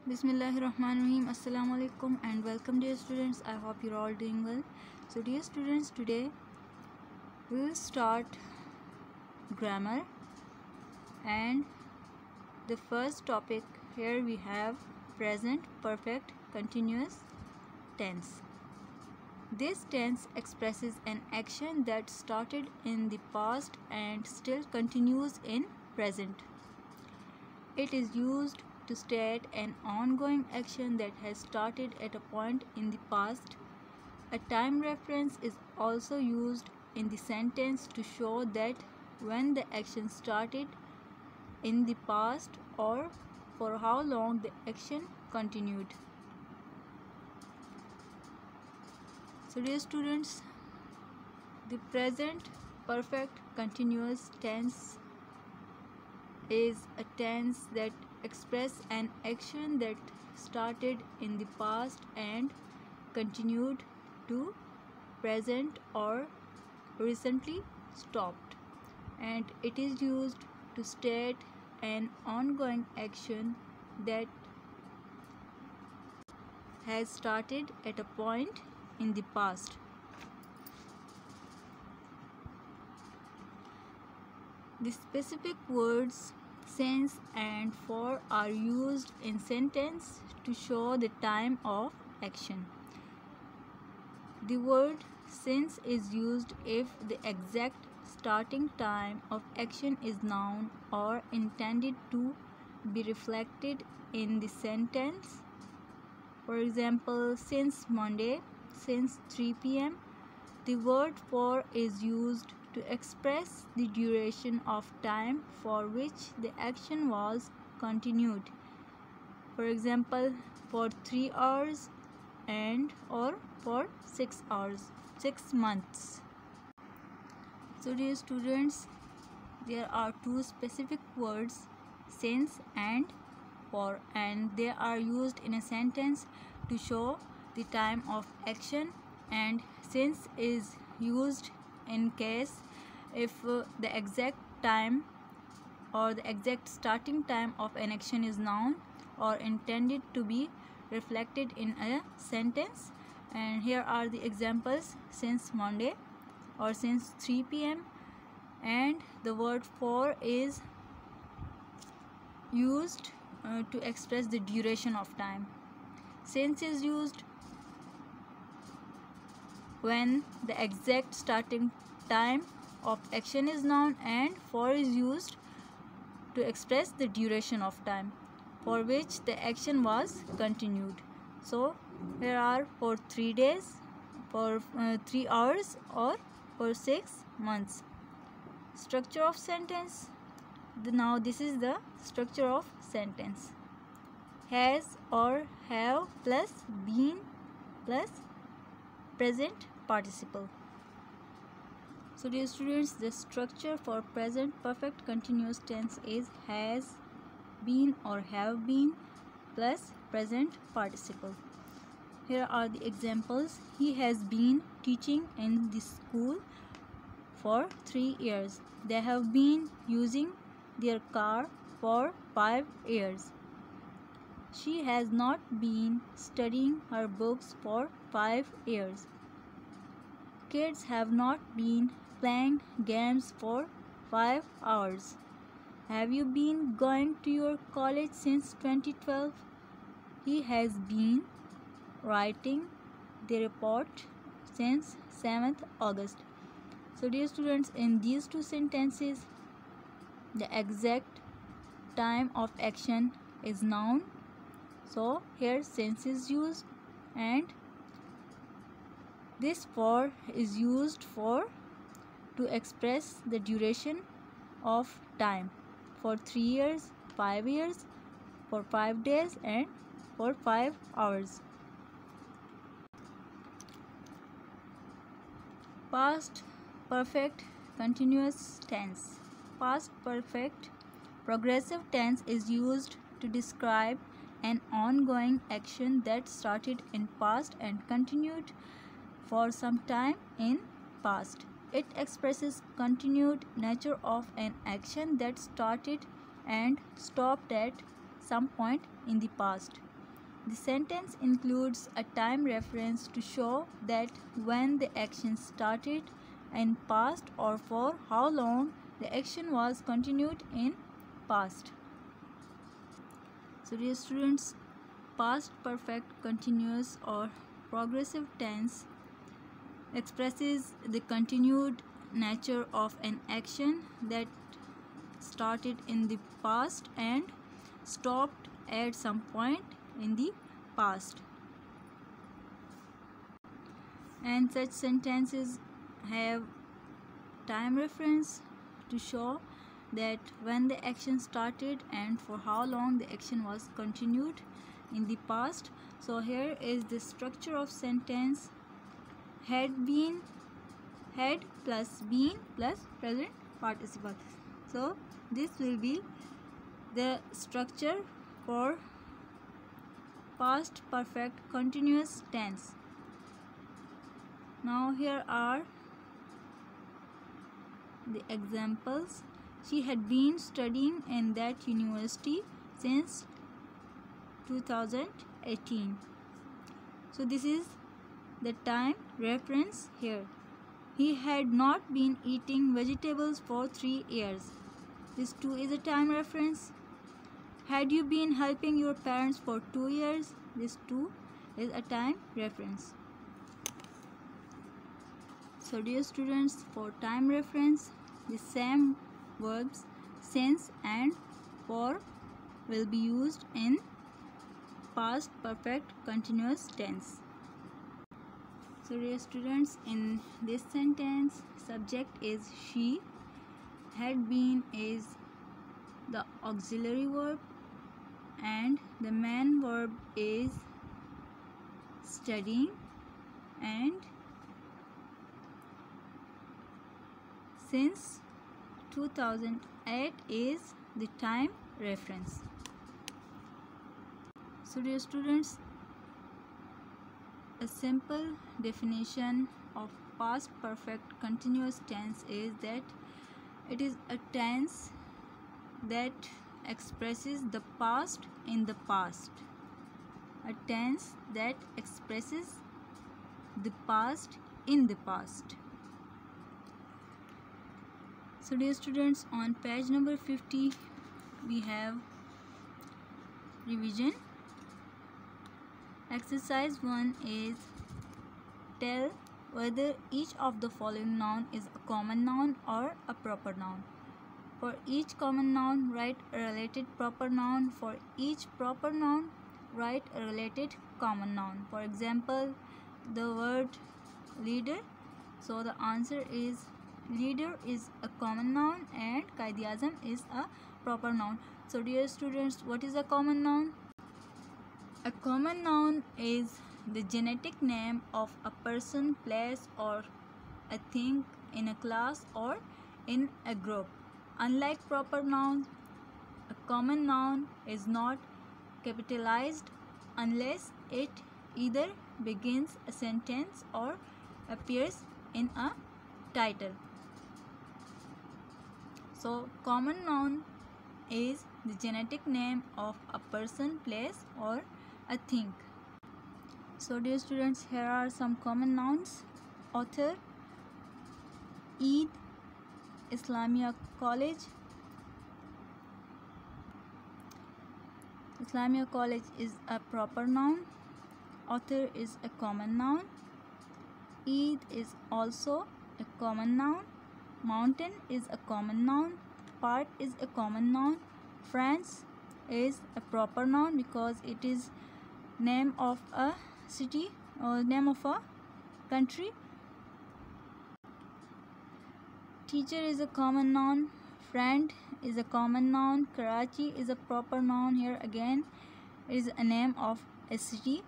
Bismillahirrahmanirrahim. Assalamu alaikum and welcome, dear students. I hope you're all doing well. So dear students, today we will start grammar, and the first topic here we have present perfect continuous tense. This tense expresses an action that started in the past and still continues in present. It is used to state an ongoing action that has started at a point in the past. A time reference is also used in the sentence to show that when the action started in the past or for how long the action continued. So dear students, the present perfect continuous tense is a tense that expresses an action that started in the past and continued to present or recently stopped, and it is used to state an ongoing action that has started at a point in the past. The specific words since and for are used in sentence to show the time of action. The word since is used if the exact starting time of action is known or intended to be reflected in the sentence. For example, since Monday, since 3 p.m. The word for is used to express the duration of time for which the action was continued. For example, for 3 hours and or for 6 hours, 6 months. So dear students, there are two specific words, since and for, and they are used in a sentence to show the time of action, and since is used in case if the exact time or the exact starting time of an action is known or intended to be reflected in a sentence. And here are the examples: since Monday or since 3 p.m. and the word for is used to express the duration of time. Since is used when the exact starting time of action is known, and for is used to express the duration of time for which the action was continued. So here are for 3 days, for 3 hours, or for 6 months. Structure of sentence. Now this is the structure of sentence: has or have plus been plus present participle. So dear students, the structure for present perfect continuous tense is has been or have been plus present participle. Here are the examples: he has been teaching in this school for 3 years. They have been using their car for 5 years. She has not been studying her books for 5 years. Kids have not been playing games for 5 hours. Have you been going to your college since 2012? He has been writing the report since 7th August. So dear students, in these two sentences, the exact time of action is known. So here since is used, and this for is used for to express the duration of time for 3 years, 5 years, for 5 days, and for 5 hours. Past perfect continuous tense. Past perfect progressive tense is used to describe an ongoing action that started in past and continued for some time in past. It expresses continued nature of an action that started and stopped at some point in the past. The sentence includes a time reference to show that when the action started in past or for how long the action was continued in past. So dear students, past perfect continuous or progressive tense expresses the continued nature of an action that started in the past and stopped at some point in the past. And such sentences have time reference to show that when the action started and for how long the action was continued in the past. So here is the structure of sentence: had been, had plus been plus present participle. So this will be the structure for past perfect continuous tense. Now here are the examples. She had been studying in that university since 2018. So this is the time reference here. He had not been eating vegetables for 3 years. This too is a time reference. Had you been helping your parents for 2 years? This too is a time reference. So dear students, for time reference, the same verbs since and for will be used in past perfect continuous tense. So dear students, in this sentence, subject is she, had been is the auxiliary verb, and the main verb is studying, and since 2008 is the time reference. So dear students, a simple definition of past perfect continuous tense is that it is a tense that expresses the past in the past. A tense that expresses the past in the past. So dear students, on page number 50 we have revision. Exercise 1 is tell whether each of the following noun is a common noun or a proper noun. For each common noun, write a related proper noun. For each proper noun, write a related common noun. For example, the word leader. So the answer is leader is a common noun and Quaid-e-Azam is a proper noun. So dear students, what is a common noun? A common noun is the genetic name of a person, place or a thing in a class or in a group. Unlike proper nouns, a common noun is not capitalized unless it either begins a sentence or appears in a title. So common noun is the genetic name of a person, place or a thing. So dear students, here are some common nouns. Author, Eid, Islamia College. Islamia College is a proper noun. Author is a common noun. Eid is also a common noun. Mountain is a common noun. Park is a common noun. France is a proper noun because it is name of a city or name of a country. Teacher is a common noun. Friend is a common noun. Karachi is a proper noun. Here again is a name of a city.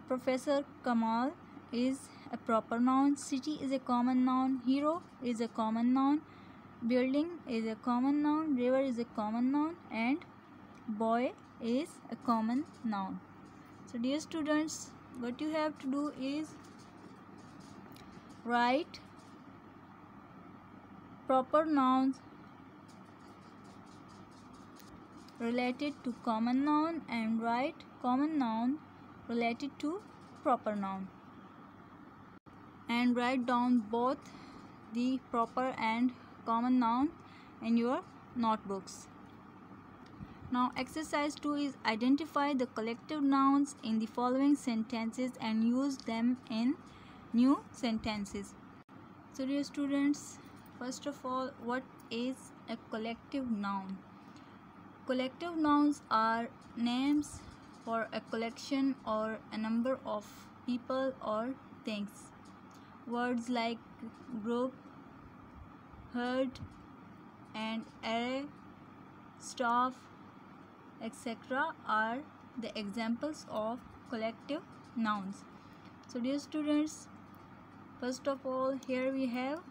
Professor Kamal is a proper noun. City is a common noun. Hero is a common noun. Building is a common noun. River is a common noun. And boy is a common noun. So dear students, what you have to do is write proper nouns related to common noun and write common noun related to proper noun. And write down both the proper and common noun in your notebooks. Now exercise 2 is identify the collective nouns in the following sentences and use them in new sentences. So dear students, first of all, what is a collective noun? Collective nouns are names for a collection or a number of people or things. Words like group, herd, and array, staff, etc. are the examples of collective nouns. So dear students, first of all, here we have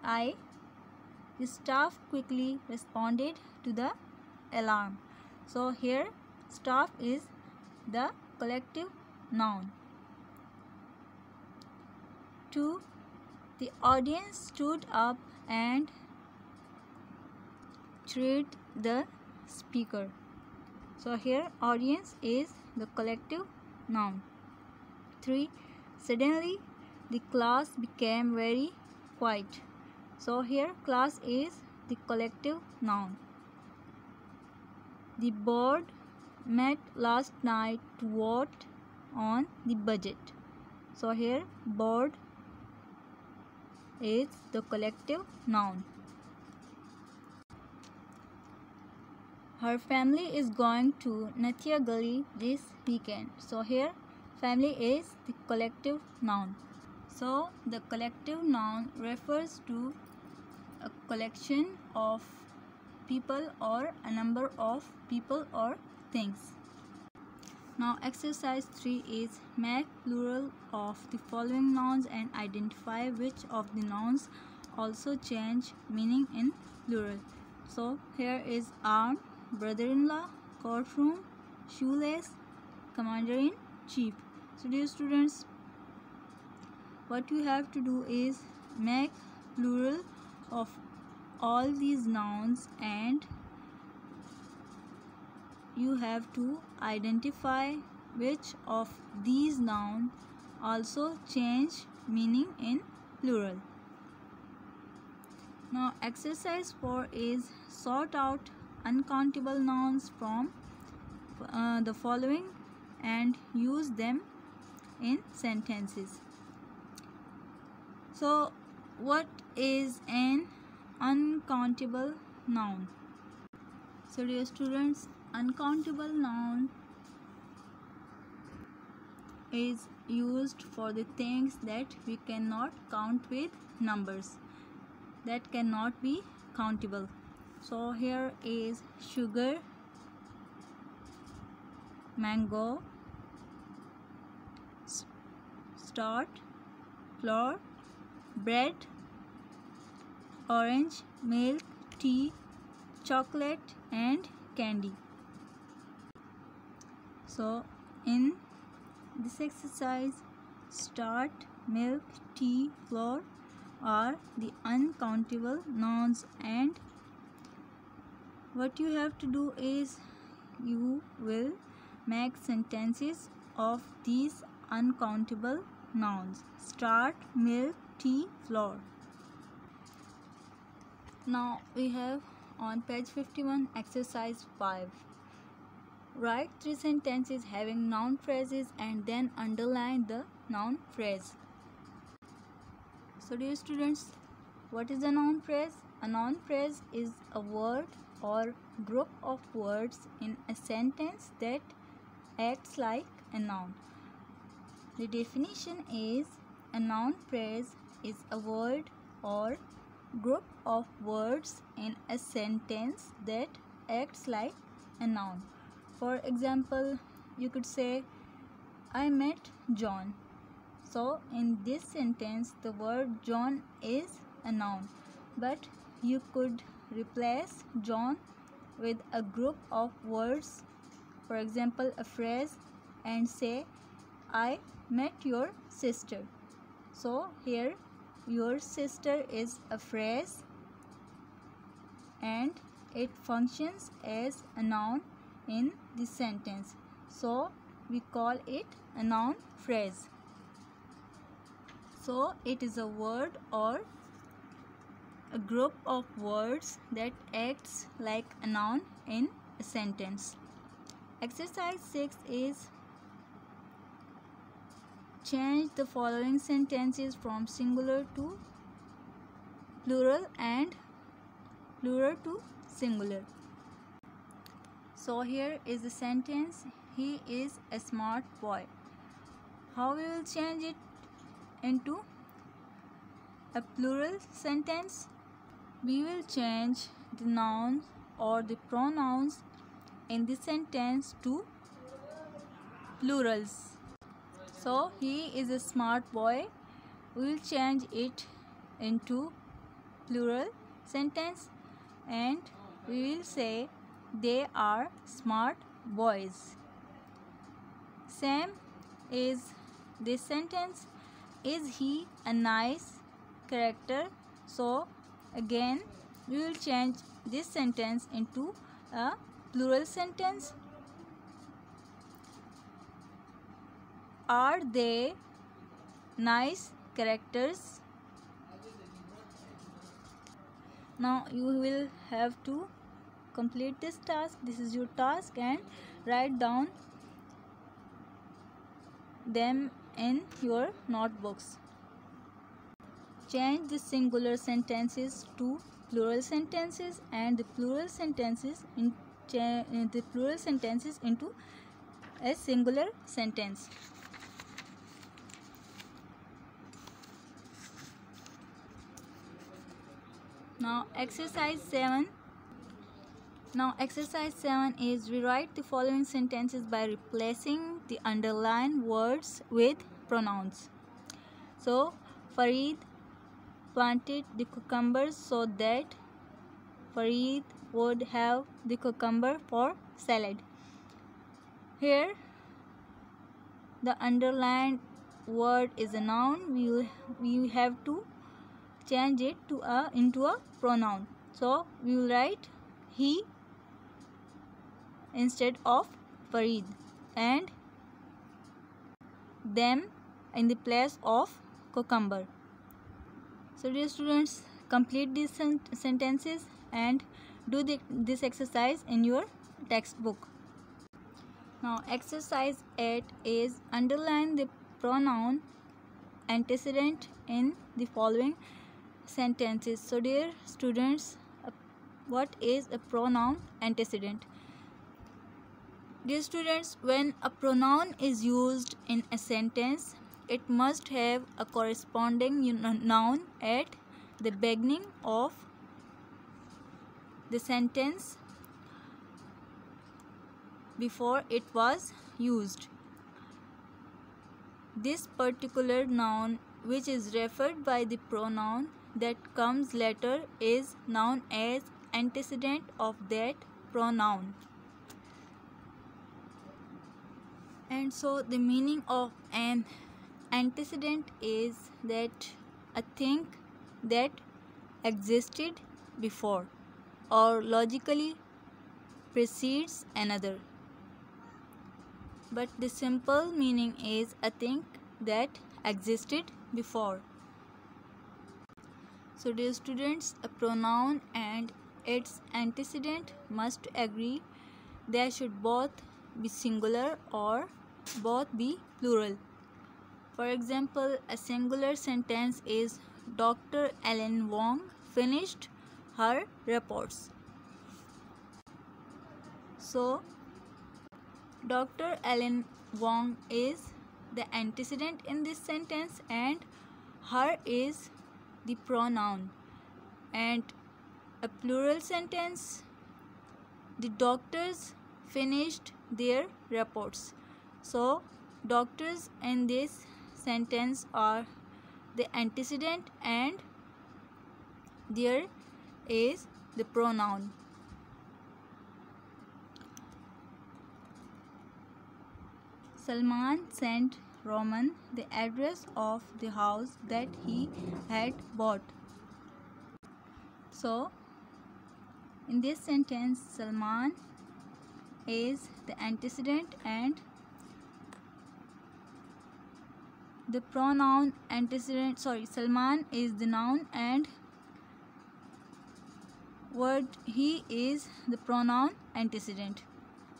I. The staff quickly responded to the alarm. So here staff is the collective noun. 2. The audience stood up and cheered the speaker. So here audience is the collective noun. 3. Suddenly the class became very quiet. So here class is the collective noun. The board met last night to vote on the budget. So here board is the collective noun. Her family is going to Nathia Gully this weekend. So here family is the collective noun. So the collective noun refers to a collection of people or a number of people or things. Now exercise 3 is make plural of the following nouns and identify which of the nouns also change meaning in plural. So here is arm, brother-in-law, courtroom, shoelace, commander-in-chief. So dear students, what you have to do is make plural of all these nouns and you have to identify which of these nouns also change meaning in plural. Now exercise 4 is sort out uncountable nouns from the following and use them in sentences. So what is an uncountable noun? So dear students, uncountable noun is used for the things that we cannot count with numbers, that cannot be countable. So here is sugar, mango, start, flour, bread, orange, milk, tea, chocolate and candy. So in this exercise, start, milk, tea, flour are the uncountable nouns and what you have to do is you will make sentences of these uncountable nouns. Start, milk, tea, flour. Now we have on page 51 exercise 5. Write 3 sentences having noun phrases and then underline the noun phrase. So dear students, what is a noun phrase? A noun phrase is a word or group of words in a sentence that acts like a noun. The definition is a noun phrase is a word or group of words in a sentence that acts like a noun. For example, you could say, I met John. So in this sentence, the word John is a noun, but you could replace John with a group of words, for example, a phrase, and say, I met your sister. So here, your sister is a phrase and it functions as a noun in this sentence. So we call it a noun phrase. So it is a word or a group of words that acts like a noun in a sentence. Exercise 6 is change the following sentences from singular to plural and plural to singular. So here is the sentence, he is a smart boy. How we will change it into a plural sentence? We will change the nouns or the pronouns in the sentence to plurals. So he is a smart boy. We will change it into plural sentence and we will say they are smart boys. Same is this sentence, is he a nice character? So again we will change this sentence into a plural sentence. Are they nice characters? Now you will have to complete this task. This is your task and write down them in your notebooks. Change the singular sentences to plural sentences and the plural sentences into a singular sentence. Now exercise 7 is rewrite the following sentences by replacing the underlined words with pronouns. So Farid planted the cucumbers so that Farid would have the cucumber for salad. Here the underlined word is a noun. We have to change it to into a pronoun. So we will write he instead of Farid and them in the place of cucumber. So dear students, complete these sentences and do this exercise in your textbook. Now exercise 8 is underline the pronoun antecedent in the following sentences. So dear students, what is a pronoun antecedent? Dear students, when a pronoun is used in a sentence, it must have a corresponding noun at the beginning of the sentence before it was used. This particular noun which is referred by the pronoun that comes later is known as antecedent of that pronoun. And so the meaning of an antecedent is that a thing that existed before or logically precedes another. But the simple meaning is a thing that existed before. So dear students, a pronoun and its antecedent must agree. They should both be singular or both be plural. For example, a singular sentence is Dr. Ellen Wong finished her reports. So Dr. Ellen Wong is the antecedent in this sentence and her is the pronoun. And a plural sentence, the doctors finished their reports. So doctors in this sentence are the antecedent and there is the pronoun. Salman sent Roman the address of the house that he had bought. So in this sentence, Salman is the antecedent and the pronoun antecedent. Salman is the noun and word he is the pronoun antecedent.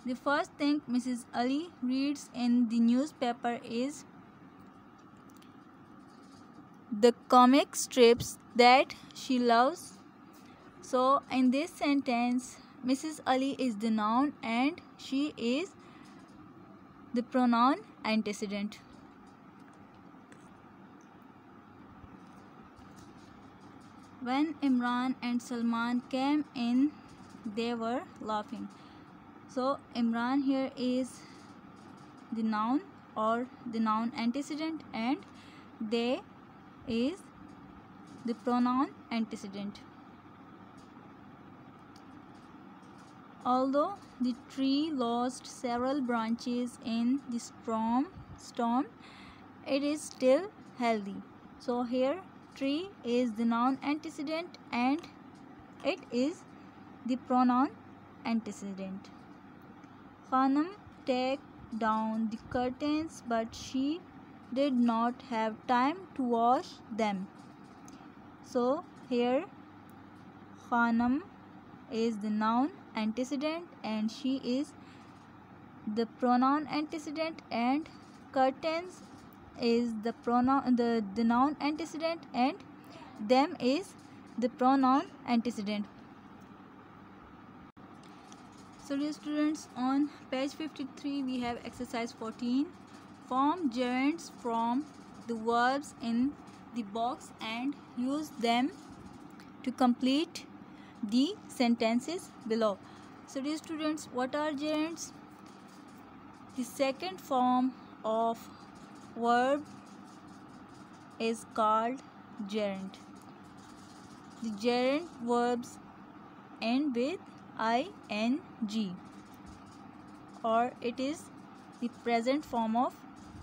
The first thing Mrs. Ali reads in the newspaper is the comic strips that she loves. So in this sentence, Mrs. Ali is the noun and she is the pronoun antecedent. When Imran and Salman came in, they were laughing. So Imran here is the noun or the noun antecedent and they is the pronoun antecedent. Although the tree lost several branches in the storm, it is still healthy. So here tree is the noun antecedent and it is the pronoun antecedent. Khanum take down the curtains, but she did not have time to wash them. So here Khanum is the noun antecedent and she is the pronoun antecedent, and curtains is the pronoun the noun antecedent and them is the pronoun antecedent. So dear students, on page 53 we have exercise 14. Form gerunds from the verbs in the box and use them to complete the sentences below. So dear students, what are gerunds? The second form of verb is called gerund. The gerund verbs end with ing or it is the present form of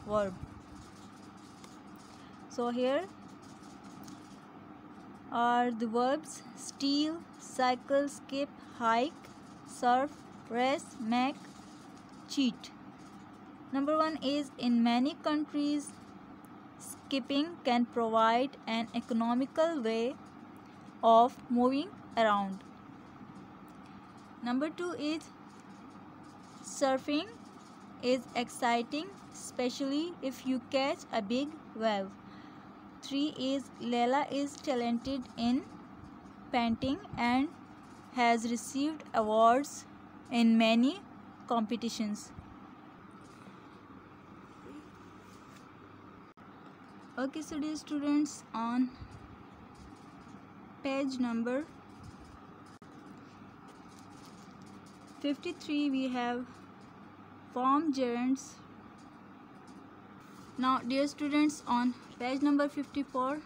verb. So here are the verbs steal, cycle, skip, hike, surf, race, make, cheat. Number 1 is in many countries skipping can provide an economical way of moving around. Number 2 is surfing is exciting, especially if you catch a big wave. 3 is Leila is talented in painting and has received awards in many competitions. Okay, so dear students, on page number 53 we have form gerunds. Now dear students, on page number 54,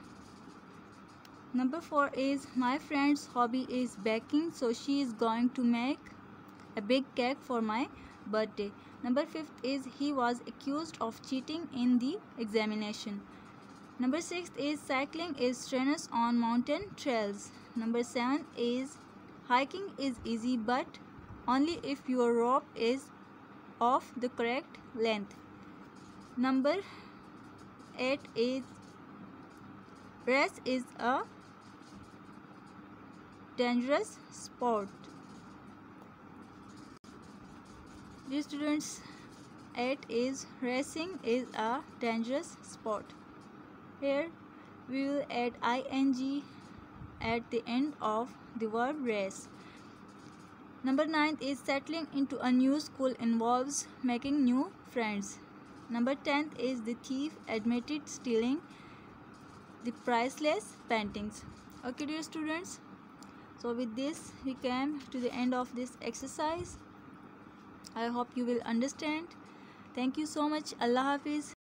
number 4 is my friend's hobby is baking, so she is going to make a big cake for my birthday. Number 5 is he was accused of cheating in the examination. Number 6 is cycling is strenuous on mountain trails. Number 7 is hiking is easy but only if your rope is of the correct length. Number 8 is race is a dangerous sport. Dear students, 8 is racing is a dangerous sport. Here we will add ing at the end of the verb race. Number 9 is settling into a new school involves making new friends. Number 10 is the thief admitted stealing the priceless paintings. Okay dear students, so with this we came to the end of this exercise. I hope you will understand. Thank you so much. Allah Hafiz.